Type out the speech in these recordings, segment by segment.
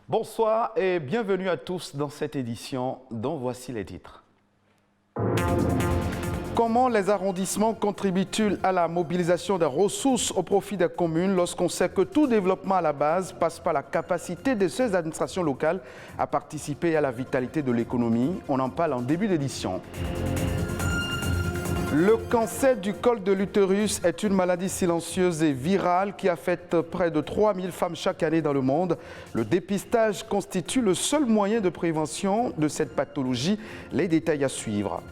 Bonsoir et bienvenue à tous dans cette édition dont voici les titres. Comment les arrondissements contribuent-ils à la mobilisation des ressources au profit des communes lorsqu'on sait que tout développement à la base passe par la capacité de ces administrations locales à participer à la vitalité de l'économie? On en parle en début d'édition. Le cancer du col de l'utérus est une maladie silencieuse et virale qui affecte près de 3000 femmes chaque année dans le monde. Le dépistage constitue le seul moyen de prévention de cette pathologie. Les détails à suivre.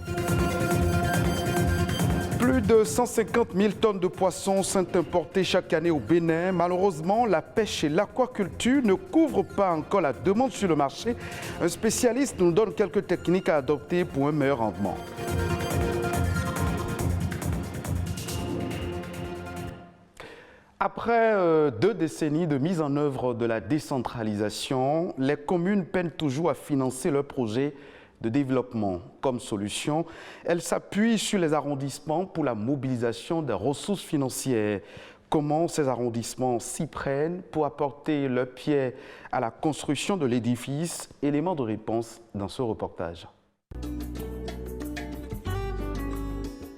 Plus de 150 000 tonnes de poissons sont importées chaque année au Bénin. Malheureusement, la pêche et l'aquaculture ne couvrent pas encore la demande sur le marché. Un spécialiste nous donne quelques techniques à adopter pour un meilleur rendement. Après 2 décennies de mise en œuvre de la décentralisation, les communes peinent toujours à financer leurs projets de développement. Comme solution, elles s'appuient sur les arrondissements pour la mobilisation des ressources financières. Comment ces arrondissements s'y prennent pour apporter leur pierre à la construction de l'édifice? Élément de réponse dans ce reportage.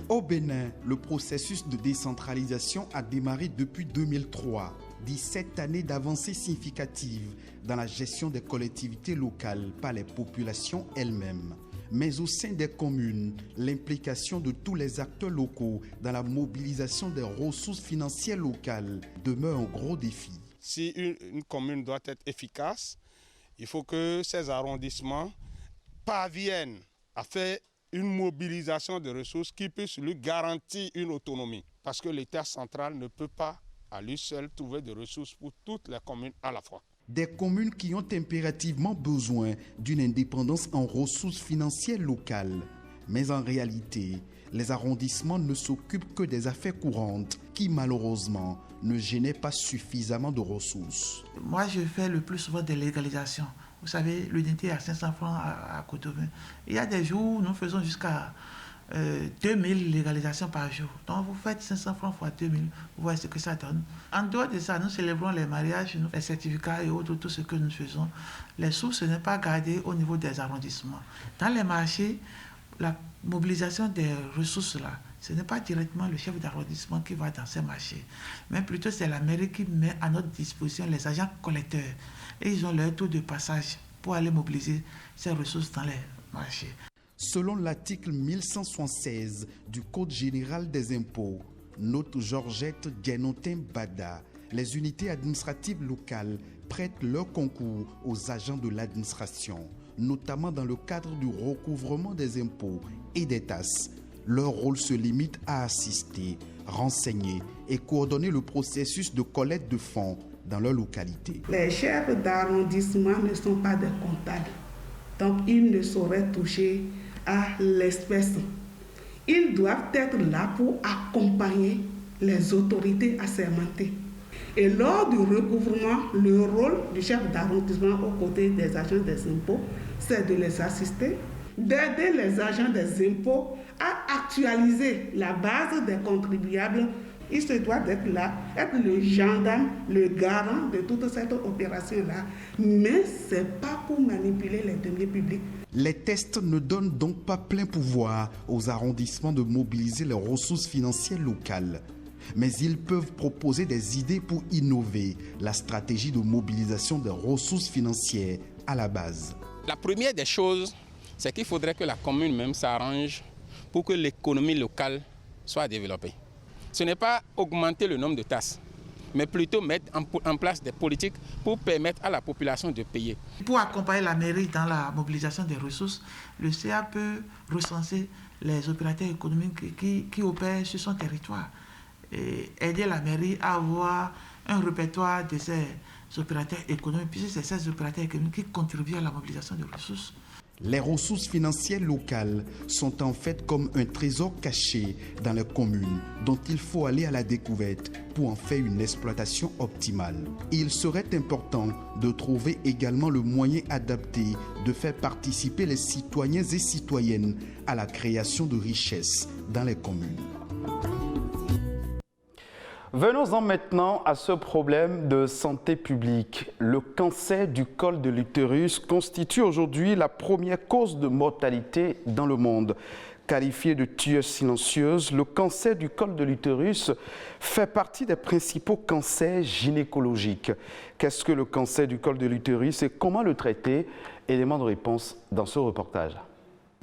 Au Bénin, le processus de décentralisation a démarré depuis 2003. 17 années d'avancées significatives dans la gestion des collectivités locales par les populations elles-mêmes. Mais au sein des communes, l'implication de tous les acteurs locaux dans la mobilisation des ressources financières locales demeure un gros défi. Si une commune doit être efficace, il faut que ces arrondissements parviennent à faire une mobilisation de ressources qui puisse lui garantir une autonomie. Parce que l'État central ne peut pas à lui seul trouver des ressources pour toutes les communes à la fois. Des communes qui ont impérativement besoin d'une indépendance en ressources financières locales. Mais en réalité, les arrondissements ne s'occupent que des affaires courantes qui malheureusement ne génèrent pas suffisamment de ressources. Moi, je fais le plus souvent des légalisations. Vous savez, l'unité est à 500 francs à Cotonou. Il y a des jours où nous faisons jusqu'à 2000 légalisations par jour. Donc vous faites 500 francs fois 2000, vous voyez ce que ça donne. En dehors de ça, nous célébrons les mariages, les certificats et autres, tout ce que nous faisons. Les sous, ce n'est pas gardé au niveau des arrondissements. Dans les marchés, la mobilisation des ressources là, ce n'est pas directement le chef d'arrondissement qui va dans ces marchés, mais plutôt c'est la mairie qui met à notre disposition les agents collecteurs. Et ils ont leur taux de passage pour aller mobiliser ces ressources dans les marchés. Selon l'article 1176 du Code général des impôts, note Georgette Guénotin-Bada, les unités administratives locales prêtent leur concours aux agents de l'administration, notamment dans le cadre du recouvrement des impôts et des taxes. Leur rôle se limite à assister, renseigner et coordonner le processus de collecte de fonds dans leur localité. Les chefs d'arrondissement ne sont pas des comptables, donc ils ne sauraient toucher à l'espèce. Ils doivent être là pour accompagner les autorités assermentées. Et lors du recouvrement, le rôle du chef d'arrondissement aux côtés des agents des impôts, c'est de les assister, d'aider les agents des impôts à actualiser la base des contribuables. Il se doit d'être là, être le gendarme, le garant de toute cette opération-là. Mais ce n'est pas pour manipuler les deniers publics. Les tests ne donnent donc pas plein pouvoir aux arrondissements de mobiliser les ressources financières locales. Mais ils peuvent proposer des idées pour innover la stratégie de mobilisation des ressources financières à la base. La première des choses, c'est qu'il faudrait que la commune même s'arrange pour que l'économie locale soit développée. Ce n'est pas augmenter le nombre de tasses, mais plutôt mettre en place des politiques pour permettre à la population de payer. Pour accompagner la mairie dans la mobilisation des ressources, le CA peut recenser les opérateurs économiques qui opèrent sur son territoire et aider la mairie à avoir un répertoire de ces opérateurs économiques, puisque c'est ces opérateurs économiques qui contribuent à la mobilisation des ressources. Les ressources financières locales sont en fait comme un trésor caché dans les communes dont il faut aller à la découverte pour en faire une exploitation optimale. Il serait important de trouver également le moyen adapté de faire participer les citoyens et citoyennes à la création de richesses dans les communes. Venons-en maintenant à ce problème de santé publique. Le cancer du col de l'utérus constitue aujourd'hui la première cause de mortalité dans le monde. Qualifié de tueuse silencieuse, le cancer du col de l'utérus fait partie des principaux cancers gynécologiques. Qu'est-ce que le cancer du col de l'utérus et comment le traiter? Élément de réponse dans ce reportage.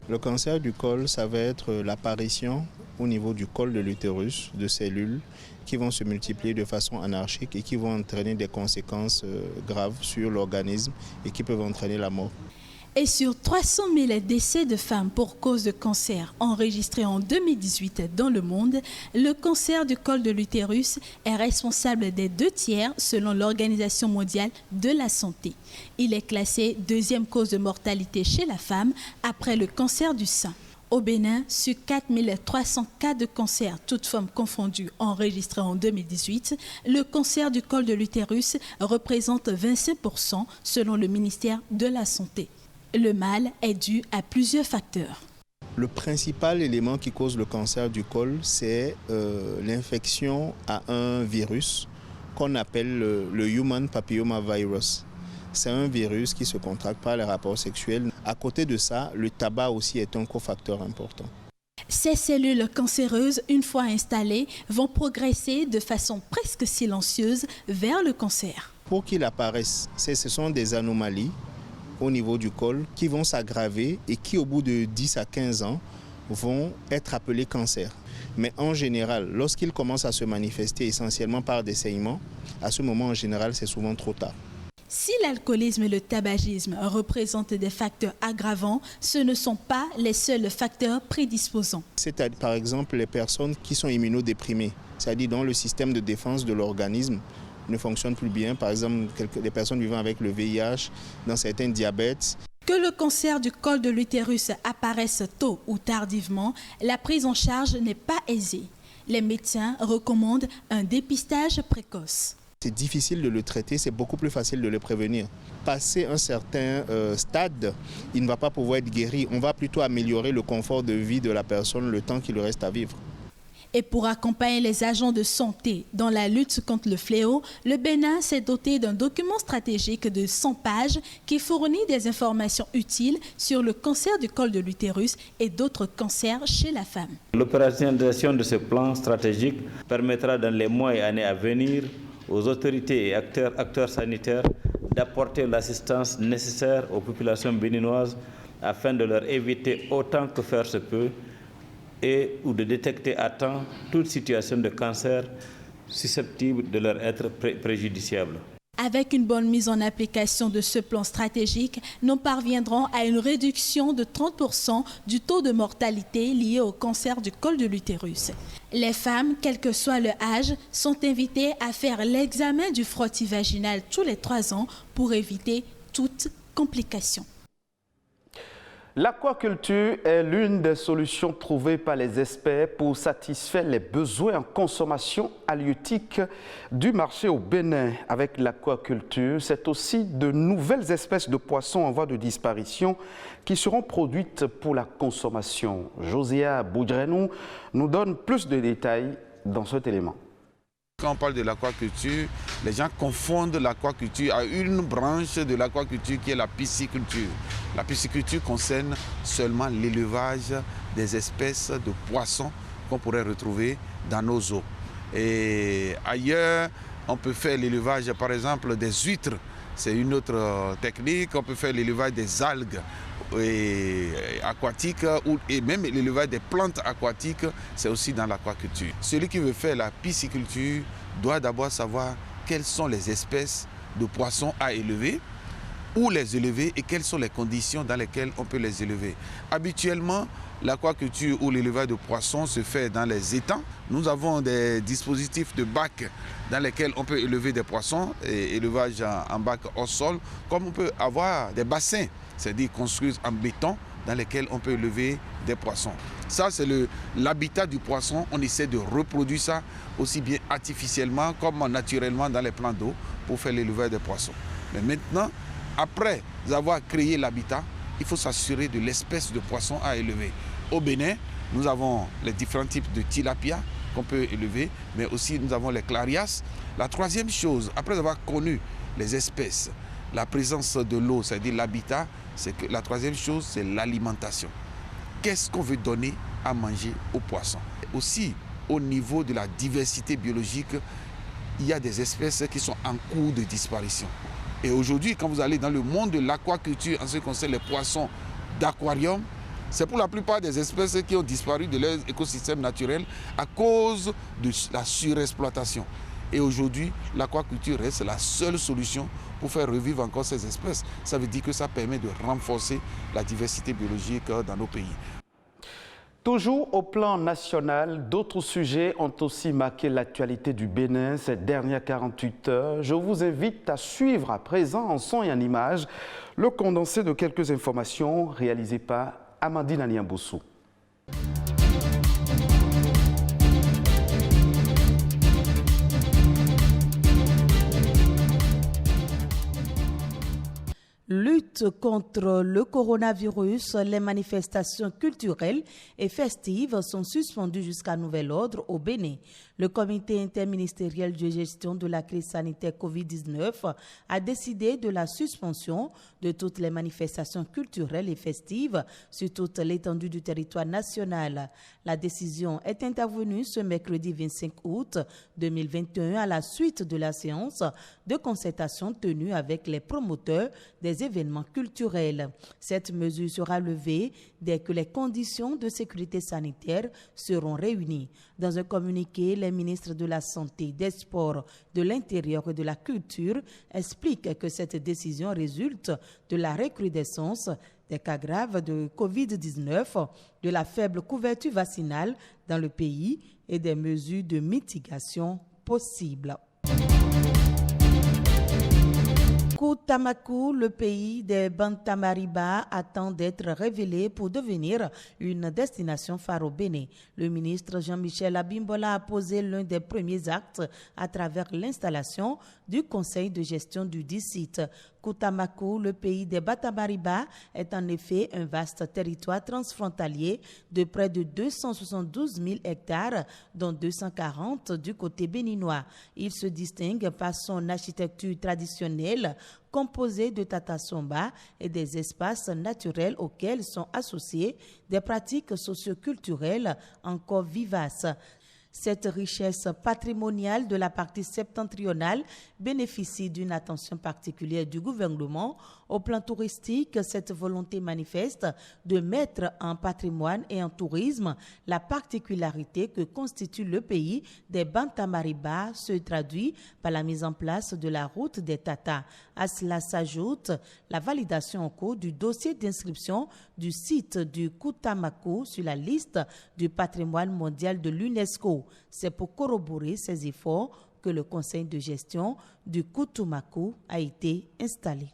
Le cancer du col, ça va être l'apparition au niveau du col de l'utérus de cellules qui vont se multiplier de façon anarchique et qui vont entraîner des conséquences graves sur l'organisme et qui peuvent entraîner la mort. Et sur 300 000 décès de femmes pour cause de cancer enregistrés en 2018 dans le monde, le cancer du col de l'utérus est responsable des 2/3 selon l'Organisation mondiale de la santé. Il est classé deuxième cause de mortalité chez la femme après le cancer du sein. Au Bénin, sur 4 300 cas de cancer, toutes formes confondues, enregistrés en 2018, le cancer du col de l'utérus représente 25% selon le ministère de la Santé. Le mal est dû à plusieurs facteurs. Le principal élément qui cause le cancer du col, c'est l'infection à un virus qu'on appelle le Human Papillomavirus. C'est un virus qui se contracte par les rapports sexuels. À côté de ça, le tabac aussi est un cofacteur important. Ces cellules cancéreuses, une fois installées, vont progresser de façon presque silencieuse vers le cancer. Pour qu'il apparaisse, ce sont des anomalies au niveau du col qui vont s'aggraver et qui, au bout de 10 à 15 ans, vont être appelés cancer. Mais en général, lorsqu'ils commencent à se manifester essentiellement par des saignements, à ce moment, en général, c'est souvent trop tard. Si l'alcoolisme et le tabagisme représentent des facteurs aggravants, ce ne sont pas les seuls facteurs prédisposants. C'est par exemple les personnes qui sont immunodéprimées, c'est-à-dire dont le système de défense de l'organisme ne fonctionne plus bien. Par exemple, des personnes vivant avec le VIH, dans certains diabètes. Que le cancer du col de l'utérus apparaisse tôt ou tardivement, la prise en charge n'est pas aisée. Les médecins recommandent un dépistage précoce. C'est difficile de le traiter, c'est beaucoup plus facile de le prévenir. Passé un certain stade, il ne va pas pouvoir être guéri. On va plutôt améliorer le confort de vie de la personne le temps qu'il lui reste à vivre. Et pour accompagner les agents de santé dans la lutte contre le fléau, le Bénin s'est doté d'un document stratégique de 100 pages qui fournit des informations utiles sur le cancer du col de l'utérus et d'autres cancers chez la femme. L'opérationnalisation de ce plan stratégique permettra dans les mois et années à venir aux autorités et acteurs sanitaires d'apporter l'assistance nécessaire aux populations béninoises afin de leur éviter autant que faire se peut ou de détecter à temps toute situation de cancer susceptible de leur être préjudiciable. Avec une bonne mise en application de ce plan stratégique, nous parviendrons à une réduction de 30% du taux de mortalité lié au cancer du col de l'utérus. Les femmes, quel que soit leur âge, sont invitées à faire l'examen du frottis vaginal tous les 3 ans pour éviter toute complication. L'aquaculture est l'une des solutions trouvées par les experts pour satisfaire les besoins en consommation halieutique du marché au Bénin. Avec l'aquaculture, c'est aussi de nouvelles espèces de poissons en voie de disparition qui seront produites pour la consommation. Josia Boudrenou nous donne plus de détails dans cet élément. Quand on parle de l'aquaculture, les gens confondent l'aquaculture à une branche de l'aquaculture qui est la pisciculture. La pisciculture concerne seulement l'élevage des espèces de poissons qu'on pourrait retrouver dans nos eaux. Et ailleurs, on peut faire l'élevage, par exemple, des huîtres. C'est une autre technique. On peut faire l'élevage des algues aquatiques et même l'élevage des plantes aquatiques, c'est aussi dans l'aquaculture. Celui qui veut faire la pisciculture doit d'abord savoir quelles sont les espèces de poissons à élever, où les élever et quelles sont les conditions dans lesquelles on peut les élever. Habituellement, l'aquaculture ou l'élevage de poissons se fait dans les étangs. Nous avons des dispositifs de bacs dans lesquels on peut élever des poissons, et élevage en bac au sol, comme on peut avoir des bassins c'est-à-dire construire en béton dans lesquels on peut élever des poissons. Ça, c'est l'habitat du poisson. On essaie de reproduire ça aussi bien artificiellement comme naturellement dans les plans d'eau pour faire l'élevage des poissons. Mais maintenant, après avoir créé l'habitat, il faut s'assurer de l'espèce de poisson à élever. Au Bénin, nous avons les différents types de tilapia qu'on peut élever, mais aussi nous avons les clarias. La troisième chose, après avoir connu les espèces, la présence de l'eau, c'est-à-dire l'habitat, c'est que la troisième chose, c'est l'alimentation. Qu'est-ce qu'on veut donner à manger aux poissons? Aussi, au niveau de la diversité biologique, il y a des espèces qui sont en cours de disparition. Et aujourd'hui, quand vous allez dans le monde de l'aquaculture, en ce qui concerne les poissons d'aquarium, c'est pour la plupart des espèces qui ont disparu de leur écosystème naturel à cause de la surexploitation. Et aujourd'hui, l'aquaculture reste la seule solution pour faire revivre encore ces espèces. Ça veut dire que ça permet de renforcer la diversité biologique dans nos pays. Toujours au plan national, d'autres sujets ont aussi marqué l'actualité du Bénin ces dernières 48 heures. Je vous invite à suivre à présent en son et en images le condensé de quelques informations réalisées par Amandine Aniamboussou. Lutte contre le coronavirus, les manifestations culturelles et festives sont suspendues jusqu'à nouvel ordre au Bénin. Le comité interministériel de gestion de la crise sanitaire COVID-19 a décidé de la suspension de toutes les manifestations culturelles et festives sur toute l'étendue du territoire national. La décision est intervenue ce mercredi 25 août 2021 à la suite de la séance de concertation tenue avec les promoteurs des événements culturels. Cette mesure sera levée dès que les conditions de sécurité sanitaire seront réunies. Dans un communiqué, les ministres de la Santé, des Sports, de l'Intérieur et de la Culture expliquent que cette décision résulte de la recrudescence des cas graves de COVID-19, de la faible couverture vaccinale dans le pays et des mesures de mitigation possibles. Koutamakou, le pays des Bantamariba, attend d'être révélé pour devenir une destination phare au Bénin. Le ministre Jean-Michel Abimbola a posé l'un des premiers actes à travers l'installation du conseil de gestion du dit site. Koutamakou, le pays des Bantamariba, est en effet un vaste territoire transfrontalier de près de 272 000 hectares, dont 240 du côté béninois. Il se distingue par son architecture traditionnelle, composée de tatasomba et des espaces naturels auxquels sont associées des pratiques socio-culturelles encore vivaces. Cette richesse patrimoniale de la partie septentrionale bénéficie d'une attention particulière du gouvernement. Au plan touristique, cette volonté manifeste de mettre en patrimoine et en tourisme la particularité que constitue le pays des Bantamariba se traduit par la mise en place de la route des Tatas. À cela s'ajoute la validation en cours du dossier d'inscription du site du Koutamakou sur la liste du patrimoine mondial de l'UNESCO. C'est pour corroborer ces efforts que le conseil de gestion du Koutamakou a été installé.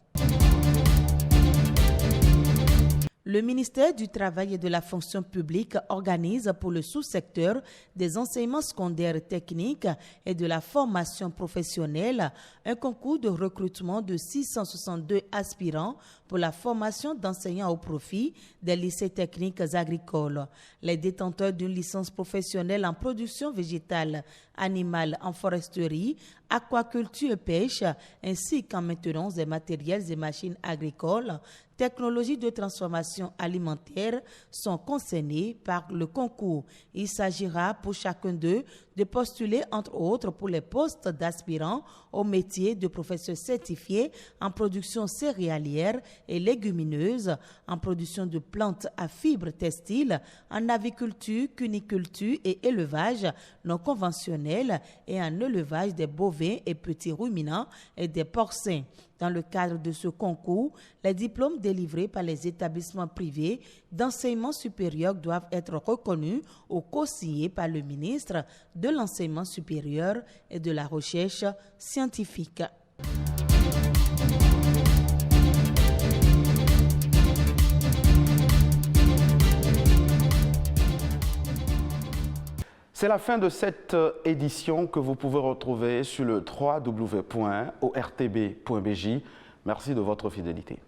Le ministère du Travail et de la Fonction publique organise pour le sous-secteur des enseignements secondaires techniques et de la formation professionnelle un concours de recrutement de 662 aspirants pour la formation d'enseignants au profit des lycées techniques agricoles. Les détenteurs d'une licence professionnelle en production végétale, animale, en foresterie, aquaculture et pêche, ainsi qu'en maintenance des matériels et machines agricoles, technologies de transformation alimentaire sont concernés par le concours. Il s'agira pour chacun d'eux de postuler, entre autres, pour les postes d'aspirants au métier de professeur certifié en production céréalière et légumineuse, en production de plantes à fibres textiles, en aviculture, cuniculture et élevage non conventionnel et en élevage des bovins et petits ruminants et des porcins. Dans le cadre de ce concours, les diplômes délivrés par les établissements privés d'enseignement supérieur doivent être reconnus ou co-signés par le ministre de l'Enseignement supérieur et de la Recherche scientifique. C'est la fin de cette édition que vous pouvez retrouver sur le www.ortb.bj. Merci de votre fidélité.